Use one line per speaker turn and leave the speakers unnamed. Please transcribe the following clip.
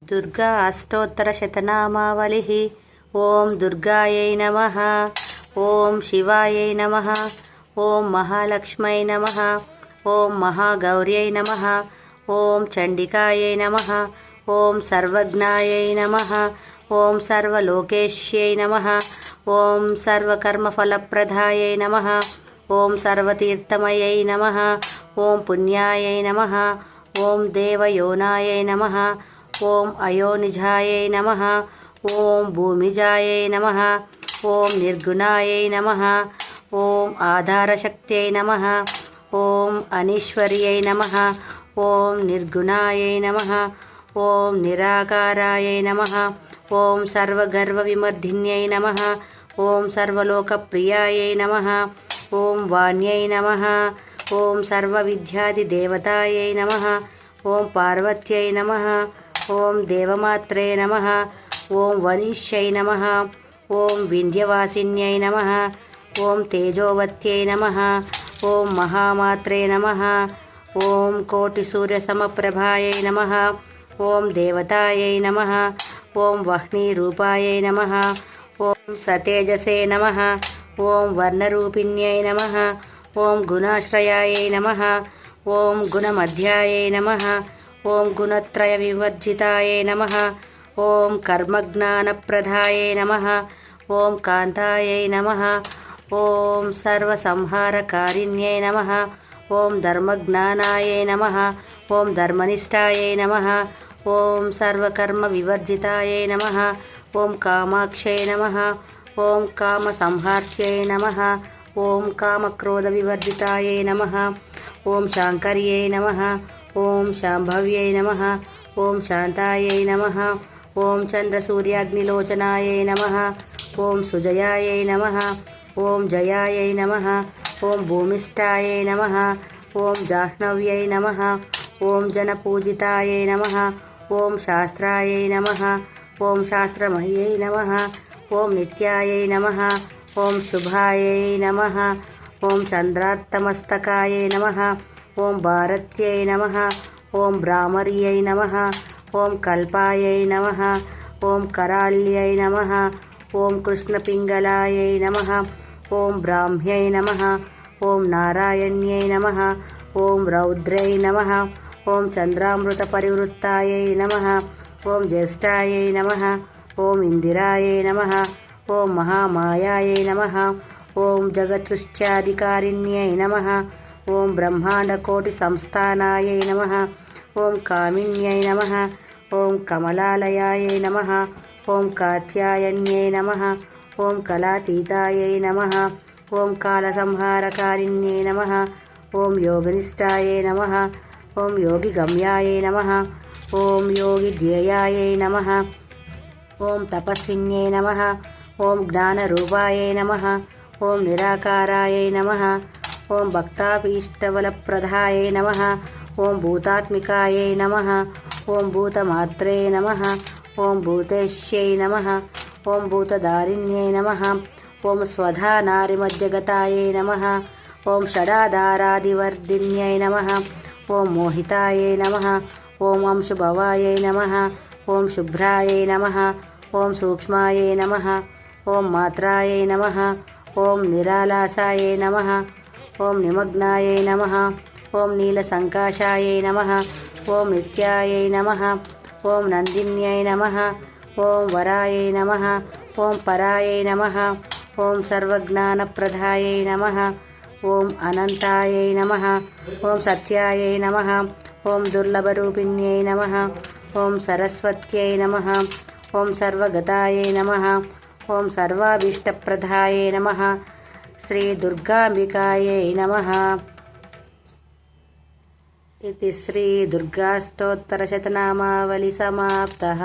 दुर्गा अष्टोत्तरशतनामावलिः। ॐ दुर्गायै नमः। ॐ शिवायै नमः। ॐ महालक्ष्म्यै नमः। ॐ महागौर्यै नमः। ॐ चण्डिकायै नमः। ॐ सर्वज्ञायै नमः। ॐ सर्वलोकेश्यै नमः। ॐ सर्वकर्मफलप्रदायै नमः। ॐ सर्वतीर्थमयै नमः। ॐ पुण्यायै नमः। ॐ देवयोनायै नमः। ॐ अयोनिजायै नमः। ॐ भूमिजायै नमः। ॐ निर्गुणायै नमः। ॐ आधारशक्त्यै नमः। ॐ अनीश्वर्यै नमः। ॐ निर्गुणायै नमः। ॐ निराकारायै नमः। ॐ सर्वगर्वविमर्दिन्यै नमः। ॐ सर्वलोकप्रियायै नमः। ॐ वाण्यै नमः। ॐ सर्वविद्यादिदेवतायै नमः। ॐ पार्वत्यै नमः। ॐ देवमात्रे नमः। ॐ वनिष्यै नमः। ॐ विन्ध्यवासिन्यै नमः। ॐ तेजोवत्यै नमः। ॐ महामात्रे नमः। ॐ कोटिसूर्यसमप्रभायै नमः। ॐ देवतायै नमः। ॐ वह्निरूपायै नमः। ॐ सतेजसे नमः। ॐ वर्णरूपिण्यै नमः। ॐ गुणाश्रयायै नमः। ॐ गुणमध्यायै नमः। ॐ गुणत्रयविवर्जितायै नमः। ॐ कर्मज्ञानप्रदायै नमः। ॐ कान्तायै नमः। ॐ सर्वसंहारकारिण्यै नमः। ॐ धर्मज्ञानायै नमः। ॐ धर्मनिष्ठायै नमः। ॐ सर्वकर्मविवर्जितायै नमः। ॐ कामाक्ष्यै नमः। ॐ कामसंहार्त्यै नमः। ॐ कामक्रोधविवर्जितायै नमः। ॐ शाङ्कर्यै नमः। ॐ शाम्भव्यै नमः। ॐ शान्तायै नमः। ॐ चन्द्रसूर्याग्निलोचनायै नमः। ॐ सुजयायै नमः। ॐ जयायै नमः। ॐ भूमिष्ठायै नमः। ॐ जाह्नव्यै नमः। ॐ जनपूजितायै नमः। ॐ शास्त्रायै नमः। ॐ शास्त्रमह्यै नमः। ॐ नित्यायै नमः। ॐ शुभायै नमः। ॐ चन्द्रार्तमस्तकायै नमः। ॐ भारत्यै नमः। ॐ भ्रामर्यै नमः। ॐ कल्पायै नमः। ॐ कराळ्यै नमः। ॐ कृष्णपिङ्गलायै नमः। ॐ ब्राह्म्यै नमः। ॐ नारायण्यै नमः। ॐ रौद्रै नमः। ॐ चन्द्रामृतपरिवृत्तायै नमः। ॐ ज्येष्ठायै नमः। ॐ इन्दिरायै नमः। ॐ महामायायै नमः। ॐ जगत्सृष्ट्याधिकारिण्यै नमः। ॐ ब्रह्माण्डकोटिसंस्थानायै नमः। ॐ कामिन्यै नमः। ॐ कमलालयायै नमः। ॐ कात्यायन्यै नमः। ॐ कलातीतायै नमः। ॐ कालसंहारकारिण्यै नमः। ॐ योगनिष्ठायै नमः। ॐ योगिगम्यायै नमः। ॐ योगिध्येयायै नमः। ॐ तपस्विन्यै नमः। ॐ ज्ञानरूपायै नमः। ॐ निराकारायै नमः। ॐ भक्ताभीष्टफलप्रदायै नमः। ॐ भूतात्मिकायै नमः। ॐ भूतमात्रे नमः। ॐ भूतेश्यै नमः। ॐ भूतधारिण्यै नमः। ॐ स्वधा नारीमध्यगतायै नमः। ॐ षडाधारादिवर्धिन्यै नमः। ॐ मोहितायै नमः। ॐ अंशुभवायै नमः। ॐ शुभ्रायै नमः। ॐ सूक्ष्मायै नमः। ॐ मात्रायै नमः। ॐ निरालासायै नमः। ॐ निमग्नायै नमः। ॐ नीलसङ्काशायै नमः। ॐ नित्यायै नमः। ॐ नन्दिन्यै नमः। ॐ वरायै नमः। ॐ परायै नमः। ॐ सर्वज्ञानप्रदायै नमः। ॐ अनन्तायै नमः। ॐ सत्यायै नमः। ॐ दुर्लभरूपिण्यै नमः। ॐ सरस्वत्यै नमः। ॐ सर्वगतायै नमः। ॐ सर्वाभीष्टप्रदायै नमः। श्रीदुर्गाम्बिकायै नमः। इति श्रीदुर्गाष्टोत्तरशतनामावलिसमाप्तः।